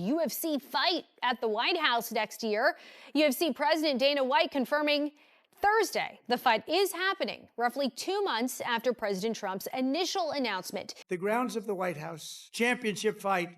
UFC fight at the White House next year. UFC President Dana White confirming Thursday the fight is happening, roughly 2 months after President Trump's initial announcement. The grounds of the White House, championship fight,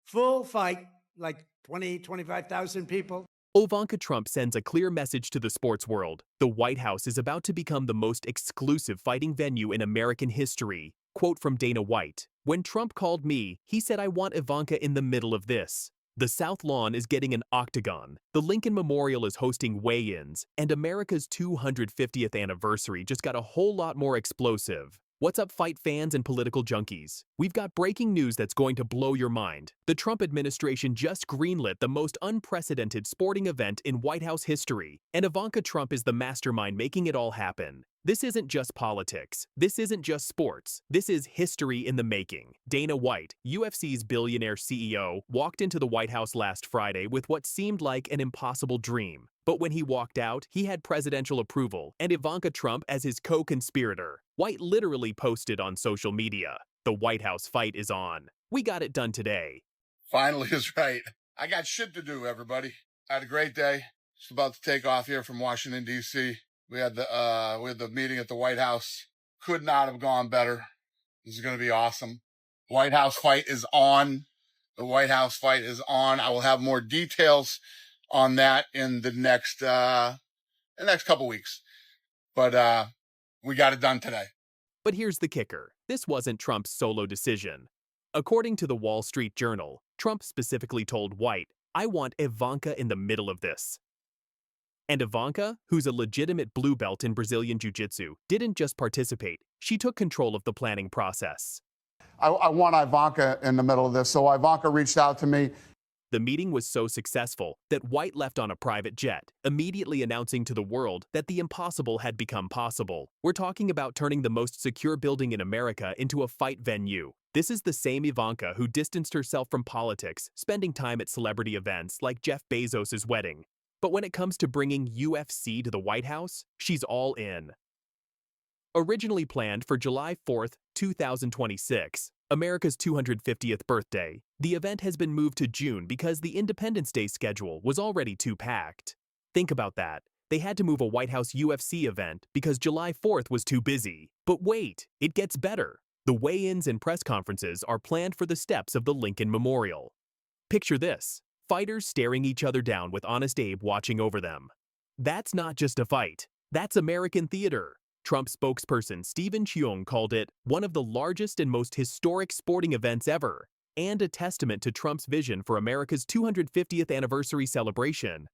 full fight, like 20, 25,000 people. Ivanka Trump sends a clear message to the sports world. The White House is about to become the most exclusive fighting venue in American history. Quote from Dana White: "When Trump called me, he said I want Ivanka in the middle of this. The South Lawn is getting an octagon. The Lincoln Memorial is hosting weigh-ins, and America's 250th anniversary just got a whole lot more explosive." What's up, fight fans and political junkies? We've got breaking news that's going to blow your mind. The Trump administration just greenlit the most unprecedented sporting event in White House history, and Ivanka Trump is the mastermind making it all happen. This isn't just politics. This isn't just sports. This is history in the making. Dana White, UFC's billionaire CEO, walked into the White House last Friday with what seemed like an impossible dream. But when he walked out, he had presidential approval and Ivanka Trump as his co-conspirator. White literally posted on social media, "The White House fight is on. We got it done today." Finally is right. I got shit to do, everybody. I had a great day. Just about to take off here from Washington, D.C. We had the meeting at the White House. Could not have gone better. This is going to be awesome. White House fight is on. The White House fight is on. I will have more details on that in the next couple weeks. But we got it done today. But here's the kicker. This wasn't Trump's solo decision. According to the Wall Street Journal, Trump specifically told White, "I want Ivanka in the middle of this." And Ivanka, who's a legitimate blue belt in Brazilian jiu-jitsu, didn't just participate, she took control of the planning process. I want Ivanka in the middle of this, so Ivanka reached out to me. The meeting was so successful that White left on a private jet, immediately announcing to the world that the impossible had become possible. We're talking about turning the most secure building in America into a fight venue. This is the same Ivanka who distanced herself from politics, spending time at celebrity events like Jeff Bezos' wedding. But when it comes to bringing UFC to the White House, she's all in. Originally planned for July 4th, 2026, America's 250th birthday, the event has been moved to June because the Independence Day schedule was already too packed. Think about that. They had to move a White House UFC event because July 4th was too busy. But wait, it gets better. The weigh-ins and press conferences are planned for the steps of the Lincoln Memorial. Picture this: fighters staring each other down with Honest Abe watching over them. That's not just a fight. That's American theater. Trump spokesperson Stephen Cheung called it one of the largest and most historic sporting events ever, and a testament to Trump's vision for America's 250th anniversary celebration.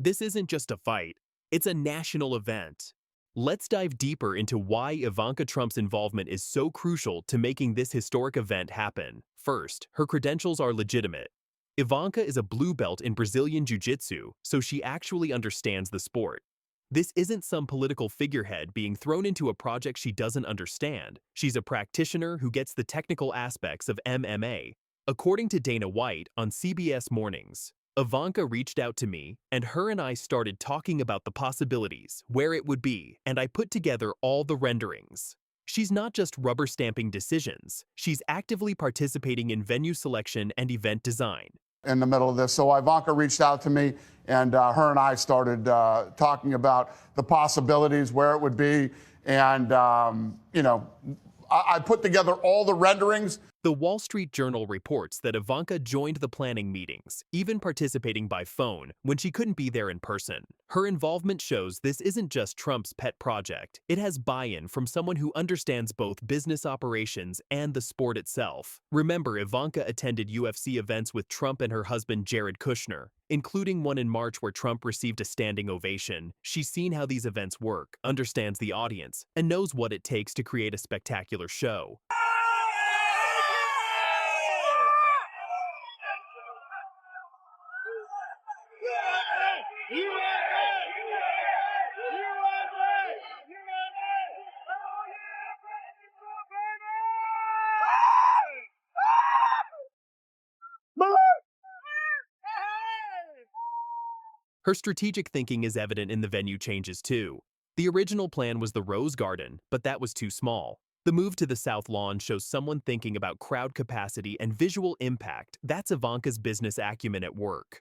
This isn't just a fight, it's a national event. Let's dive deeper into why Ivanka Trump's involvement is so crucial to making this historic event happen. First, her credentials are legitimate. Ivanka is a blue belt in Brazilian jiu-jitsu, so she actually understands the sport. This isn't some political figurehead being thrown into a project she doesn't understand. She's a practitioner who gets the technical aspects of MMA. According to Dana White on CBS Mornings, Ivanka reached out to me, and her and I started talking about the possibilities, where it would be, and I put together all the renderings. She's not just rubber stamping decisions, she's actively participating in venue selection and event design. In the middle of this. So Ivanka reached out to me, and her and I started talking about the possibilities, where it would be, and, I put together all the renderings. The Wall Street Journal reports that Ivanka joined the planning meetings, even participating by phone when she couldn't be there in person. Her involvement shows this isn't just Trump's pet project. It has buy-in from someone who understands both business operations and the sport itself. Remember, Ivanka attended UFC events with Trump and her husband Jared Kushner, including one in March where Trump received a standing ovation. She's seen how these events work, understands the audience, and knows what it takes to create a spectacular show. Her strategic thinking is evident in the venue changes too. The original plan was the Rose Garden, but that was too small. The move to the South Lawn shows someone thinking about crowd capacity and visual impact. That's Ivanka's business acumen at work.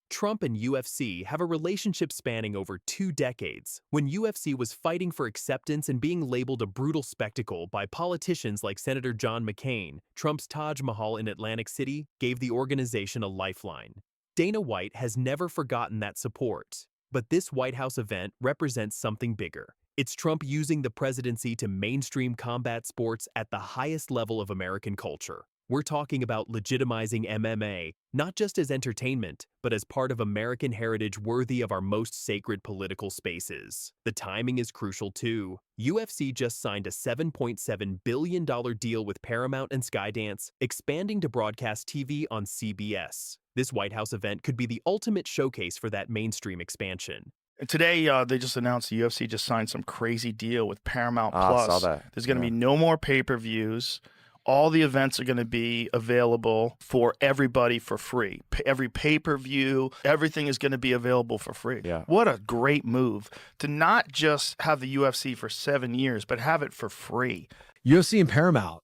Trump and UFC have a relationship spanning over 2 decades. When UFC was fighting for acceptance and being labeled a brutal spectacle by politicians like Senator John McCain, Trump's Taj Mahal in Atlantic City gave the organization a lifeline. Dana White has never forgotten that support. But this White House event represents something bigger. It's Trump using the presidency to mainstream combat sports at the highest level of American culture. We're talking about legitimizing MMA, not just as entertainment, but as part of American heritage worthy of our most sacred political spaces. The timing is crucial too. UFC just signed a $7.7 billion deal with Paramount and Skydance, expanding to broadcast TV on CBS. This White House event could be the ultimate showcase for that mainstream expansion. And today, they just announced the UFC just signed some crazy deal with Paramount I saw Plus. that. There's going to be no more pay-per-views. All the events are going to be available for everybody for free. Every pay-per-view, everything is going to be available for free. Yeah. What a great move to not just have the UFC for 7 years, but have it for free. UFC and Paramount,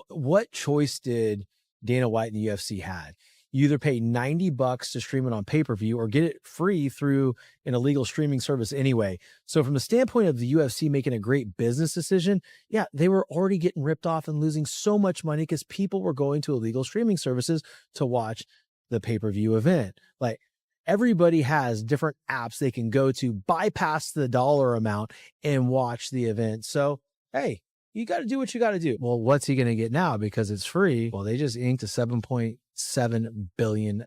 what choice did Dana White and the UFC had? You either pay $90 to stream it on pay-per-view or get it free through an illegal streaming service anyway. So from the standpoint of the UFC making a great business decision, yeah, they were already getting ripped off and losing so much money because people were going to illegal streaming services to watch the pay-per-view event. Like, everybody has different apps they can go to, bypass the dollar amount and watch the event. So, hey, you got to do what you got to do. Well, what's he going to get now because it's free? Well, they just inked a $7.7 billion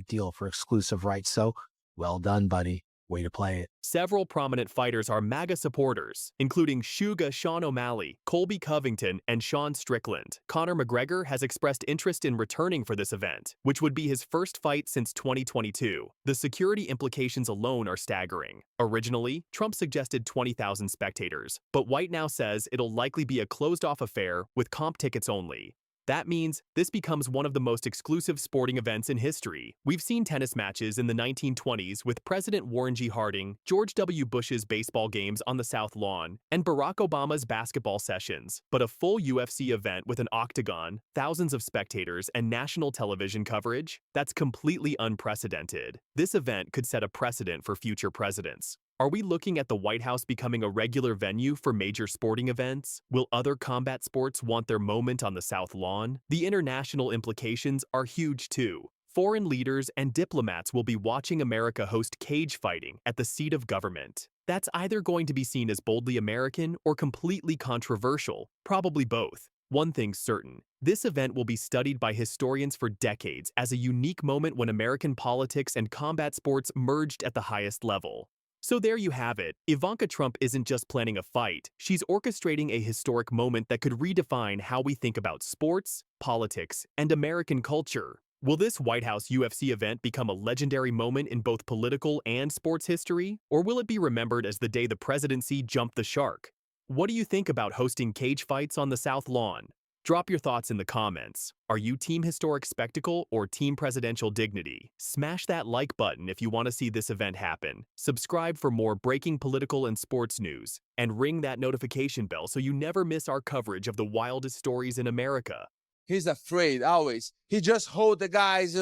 deal for exclusive rights. So well done, buddy. Way to play it. Several prominent fighters are MAGA supporters, including Suga Sean O'Malley, Colby Covington, and Sean Strickland. Conor McGregor has expressed interest in returning for this event, which would be his first fight since 2022. The security implications alone are staggering. Originally, Trump suggested 20,000 spectators, but White now says it'll likely be a closed-off affair with comp tickets only. That means this becomes one of the most exclusive sporting events in history. We've seen tennis matches in the 1920s with President Warren G. Harding, George W. Bush's baseball games on the South Lawn, and Barack Obama's basketball sessions. But a full UFC event with an octagon, thousands of spectators, and national television coverage? That's completely unprecedented. This event could set a precedent for future presidents. Are we looking at the White House becoming a regular venue for major sporting events? Will other combat sports want their moment on the South Lawn? The international implications are huge too. Foreign leaders and diplomats will be watching America host cage fighting at the seat of government. That's either going to be seen as boldly American or completely controversial, probably both. One thing's certain, this event will be studied by historians for decades as a unique moment when American politics and combat sports merged at the highest level. So there you have it. Ivanka Trump isn't just planning a fight, she's orchestrating a historic moment that could redefine how we think about sports, politics, and American culture. Will this White House UFC event become a legendary moment in both political and sports history? Or will it be remembered as the day the presidency jumped the shark? What do you think about hosting cage fights on the South Lawn? Drop your thoughts in the comments. Are you Team Historic Spectacle or Team Presidential Dignity? Smash that like button if you want to see this event happen. Subscribe for more breaking political and sports news. And ring that notification bell so you never miss our coverage of the wildest stories in America. He's afraid, always. He just hold the guys,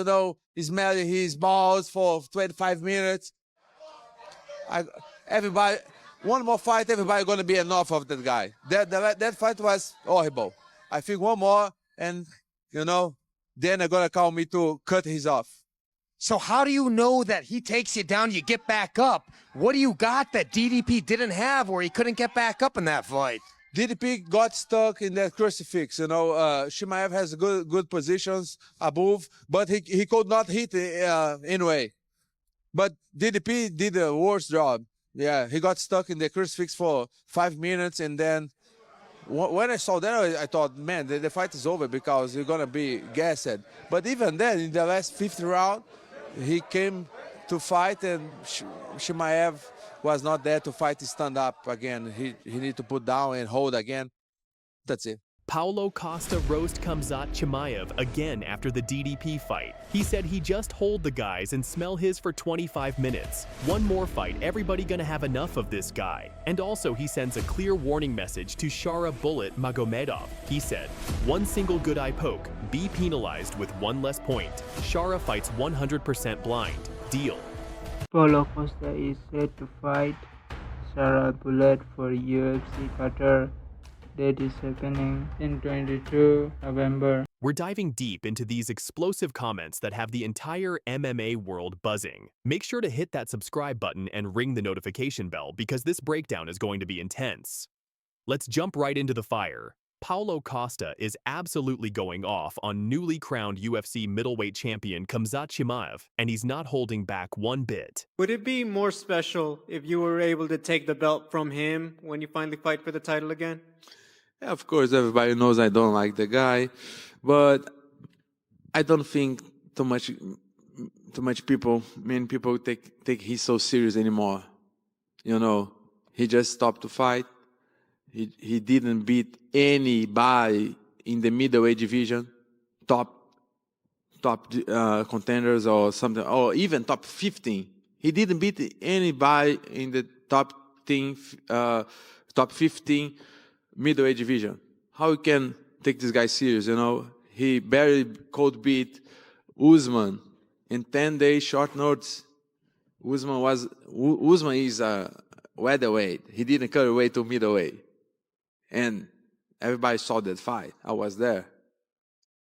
he's smelling his balls for 25 minutes. Everybody, one more fight, everybody going to be enough of that guy. That fight was horrible. I think one more, and, then they're going to call me to cut his off. So how do you know that he takes you down, you get back up? What do you got that DDP didn't have where he couldn't get back up in that fight? DDP got stuck in that crucifix, Chimaev has good positions above, but he could not hit anyway. But DDP did a worse job. Yeah, he got stuck in the crucifix for 5 minutes, and then when I saw that, I thought, man, the fight is over because you're going to be gassed. But even then, in the last 5th round, he came to fight, and Chimaev was not there to fight stand up again. He need to put down and hold again. That's it. Paulo Costa roast Khamzat Chimaev again after the DDP fight. He said he just hold the guys and smell his for 25 minutes. One more fight, everybody gonna have enough of this guy. And also he sends a clear warning message to Shara Bullet Magomedov. He said, one single good eye poke, be penalized with one less point. Shara fights 100% blind. Deal. Paulo Costa is set to fight Sarah Bullet for UFC Qatar. That is happening in 22 November. We're diving deep into these explosive comments that have the entire MMA world buzzing. Make sure to hit that subscribe button and ring the notification bell because this breakdown is going to be intense. Let's jump right into the fire. Paulo Costa is absolutely going off on newly crowned UFC middleweight champion Khamzat Chimaev, and he's not holding back one bit. Would it be more special if you were able to take the belt from him when you finally fight for the title again? Yeah, of course, everybody knows I don't like the guy, but I don't think too much people, many people take he so serious anymore. You know, he just stopped to fight. He didn't beat anybody in the middleweight division, top contenders or something, or even top 15. He didn't beat anybody in the top 15 middleweight division. How you can take this guy serious? You know, he barely cold beat Usman in 10 days short notice. Usman is a welterweight. He didn't cut away to middleweight. And everybody saw that fight. I was there.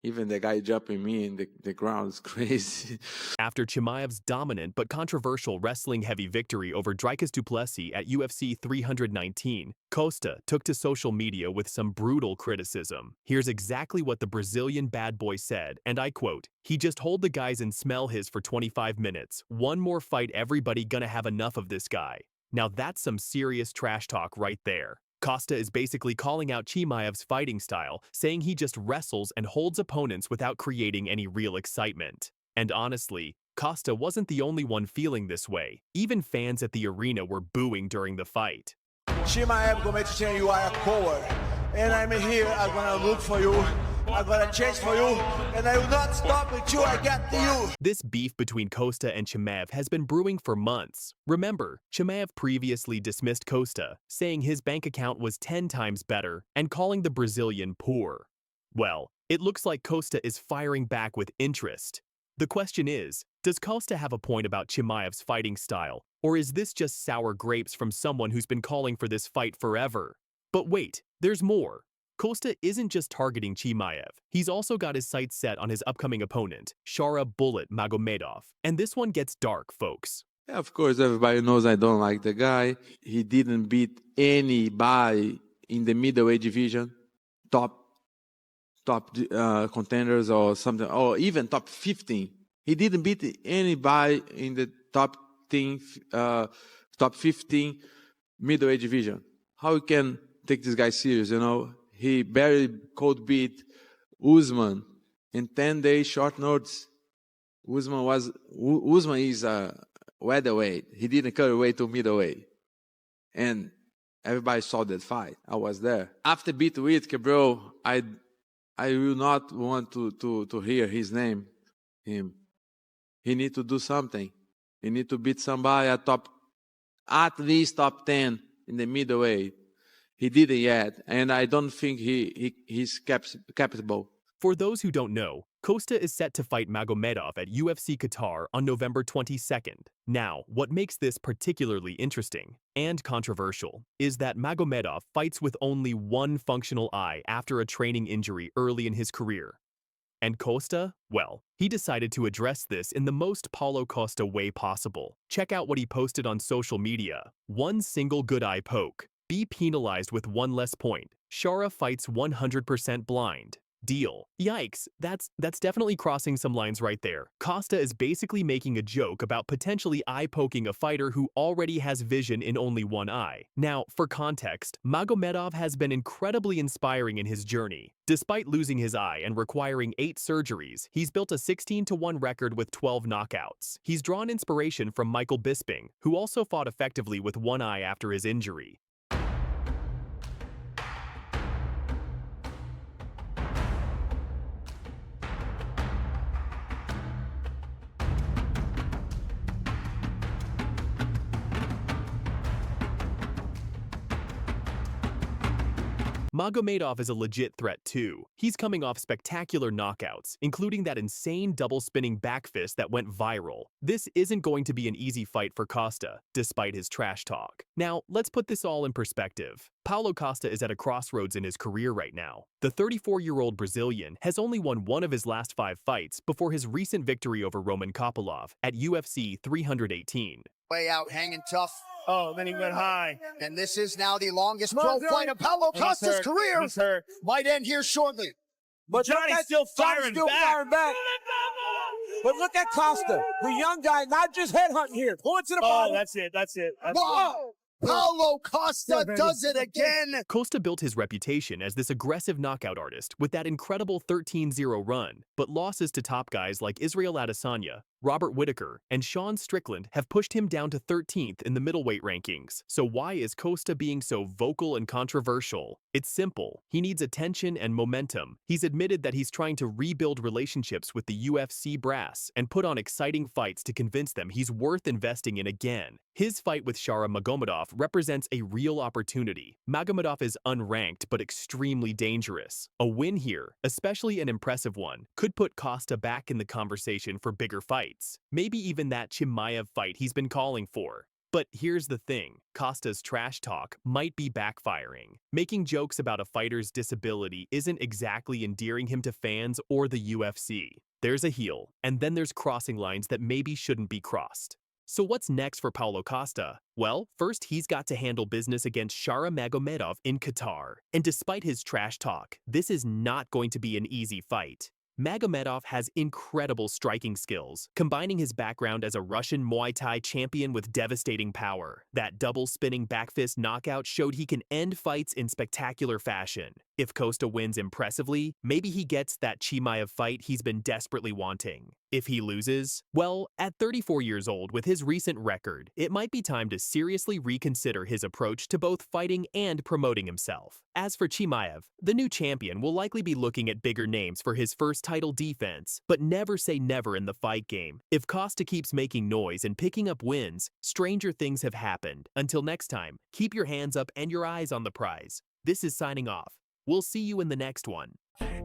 Even the guy jumping me in the ground is crazy. After Chimaev's dominant but controversial wrestling heavy victory over Dricus du Plessis at UFC 319, Costa took to social media with some brutal criticism. Here's exactly what the Brazilian bad boy said, and I quote, "He just hold the guys and smell his for 25 minutes. One more fight, everybody gonna have enough of this guy." Now that's some serious trash talk right there. Costa is basically calling out Chimaev's fighting style, saying he just wrestles and holds opponents without creating any real excitement. And honestly, Costa wasn't the only one feeling this way. Even fans at the arena were booing during the fight. Chimaev going to tell you are a coward, and I'm here, I'm gonna look for you, I'm gonna chase for you, and I will not stop until I get to you. This beef between Costa and Chimaev has been brewing for months. Remember, Chimaev previously dismissed Costa, saying his bank account was 10 times better and calling the Brazilian poor. Well, it looks like Costa is firing back with interest. The question is, does Costa have a point about Chimaev's fighting style, or is this just sour grapes from someone who's been calling for this fight forever? But wait, there's more. Costa isn't just targeting Chimaev. He's also got his sights set on his upcoming opponent, Shara Bullet Magomedov. And this one gets dark, folks. Yeah, of course, everybody knows I don't like the guy. He didn't beat anybody in the middleweight division, top contenders or something, or even top 15. He didn't beat anybody in the top 15 middleweight division. How you can take this guy serious, you know? He barely cold beat Usman in 10 days short notice. Usman is a welterweight. He didn't cut away to middleweight. And everybody saw that fight. I was there. After beat Whitaker, bro, I will not want to hear his name. Him. He need to do something. He need to beat somebody at least top 10 in the middleweight. He didn't yet, and I don't think he's capable. For those who don't know, Costa is set to fight Magomedov at UFC Qatar on November 22nd. Now, what makes this particularly interesting and controversial is that Magomedov fights with only one functional eye after a training injury early in his career. And Costa? Well, he decided to address this in the most Paulo Costa way possible. Check out what he posted on social media. One single good eye poke. Be penalized with one less point. Shara fights 100% blind. Deal. Yikes, that's definitely crossing some lines right there. Costa is basically making a joke about potentially eye-poking a fighter who already has vision in only one eye. Now, for context, Magomedov has been incredibly inspiring in his journey. Despite losing his eye and requiring 8 surgeries, he's built a 16-1 record with 12 knockouts. He's drawn inspiration from Michael Bisping, who also fought effectively with one eye after his injury. Magomedov is a legit threat too. He's coming off spectacular knockouts, including that insane double-spinning back fist that went viral. This isn't going to be an easy fight for Costa, despite his trash talk. Now, let's put this all in perspective. Paulo Costa is at a crossroads in his career right now. The 34-year-old Brazilian has only won one of his last 5 fights before his recent victory over Roman Kopylov at UFC 318. Way out, hanging tough. Oh, then he went high. And this is now the longest pro fight of Paulo Costa's career. He's hurt. Might end here shortly. But Johnny's still firing back. But look at Costa, the young guy, not just headhunting here. Pulling to the bottom. Oh, that's it. That's it. Whoa! Paulo Costa does it again. Costa built his reputation as this aggressive knockout artist with that incredible 13-0 run, but losses to top guys like Israel Adesanya, Robert Whittaker, and Sean Strickland have pushed him down to 13th in the middleweight rankings. So why is Costa being so vocal and controversial? It's simple. He needs attention and momentum. He's admitted that he's trying to rebuild relationships with the UFC brass and put on exciting fights to convince them he's worth investing in again. His fight with Shara Magomedov represents a real opportunity. Magomedov is unranked but extremely dangerous. A win here, especially an impressive one, could put Costa back in the conversation for bigger fights. Maybe even that Chimaev fight he's been calling for. But here's the thing, Costa's trash talk might be backfiring. Making jokes about a fighter's disability isn't exactly endearing him to fans or the UFC. There's a heel, and then there's crossing lines that maybe shouldn't be crossed. So what's next for Paulo Costa? Well, first he's got to handle business against Shara Magomedov in Qatar. And despite his trash talk, this is not going to be an easy fight. Magomedov has incredible striking skills, combining his background as a Russian Muay Thai champion with devastating power. That double-spinning back fist knockout showed he can end fights in spectacular fashion. If Costa wins impressively, maybe he gets that Chimaev fight he's been desperately wanting. If he loses, well, at 34 years old with his recent record, it might be time to seriously reconsider his approach to both fighting and promoting himself. As for Chimaev, the new champion will likely be looking at bigger names for his first title defense, but never say never in the fight game. If Costa keeps making noise and picking up wins, stranger things have happened. Until next time, keep your hands up and your eyes on the prize. This is signing off. We'll see you in the next one.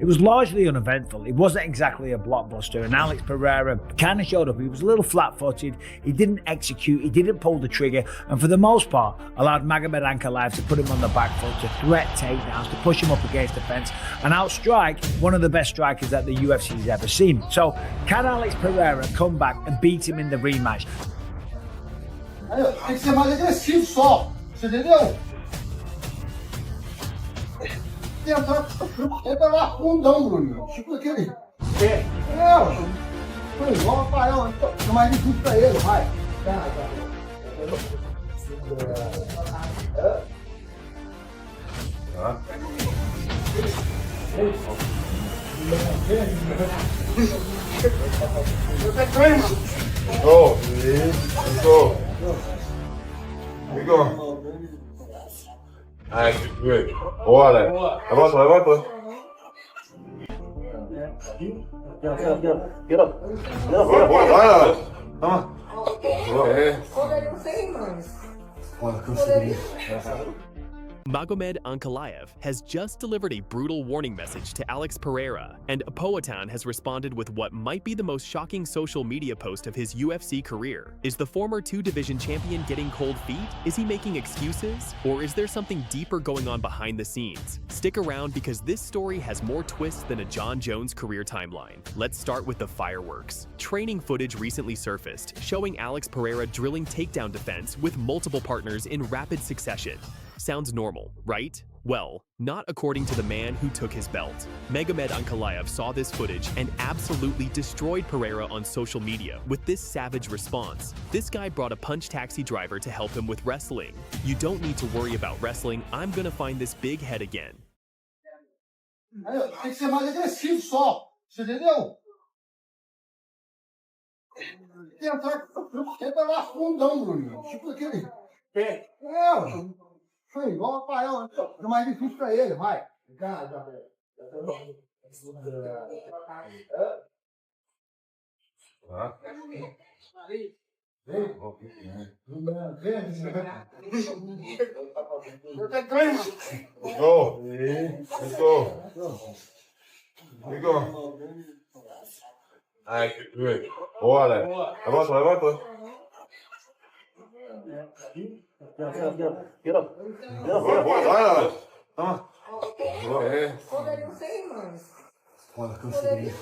It was largely uneventful. It wasn't exactly a blockbuster, and Alex Pereira kind of showed up. He was a little flat-footed, he didn't execute, he didn't pull the trigger, and for the most part allowed Magomed Ankalaev to put him on the back foot, to threat takedowns, to push him up against the fence, and outstrike one of the best strikers that the UFC's ever seen. So can Alex Pereira come back and beat him in the rematch? Tem que ser mais agressivo só, você entendeu? Entra lá fundão, Bruno. Tipo aquele. Foi igual a Rafael. É mais difícil pra ele, vai. Go. Go. Go. Alright, good. Bora. Levanta, levanta. Get up. Bora, vai lá. Magomed Ankalaev has just delivered a brutal warning message to Alex Pereira, and Poatan has responded with what might be the most shocking social media post of his UFC career. Is the former 2-division champion getting cold feet? Is he making excuses? Or is there something deeper going on behind the scenes? Stick around because this story has more twists than a John Jones career timeline. Let's start with the fireworks. Training footage recently surfaced, showing Alex Pereira drilling takedown defense with multiple partners in rapid succession. Sounds normal, right? Well, not according to the man who took his belt. Magomed Ankalaev saw this footage and absolutely destroyed Pereira on social media with this savage response. This guy brought a punch taxi driver to help him with wrestling. You don't need to worry about wrestling, I'm gonna find this big head again. Tem que ser mais agressivo só, você entendeu? Entra lá fundão, Bruno. Tipo aquele. Foi igual a Rafael. É mais difícil pra ele, vai. Let's go. Let's go. Let's go. Ay, good. Bora. Levanta, levanta. Get up. Bora. Toma. É. Pô, eu não sei, mano. Consegui.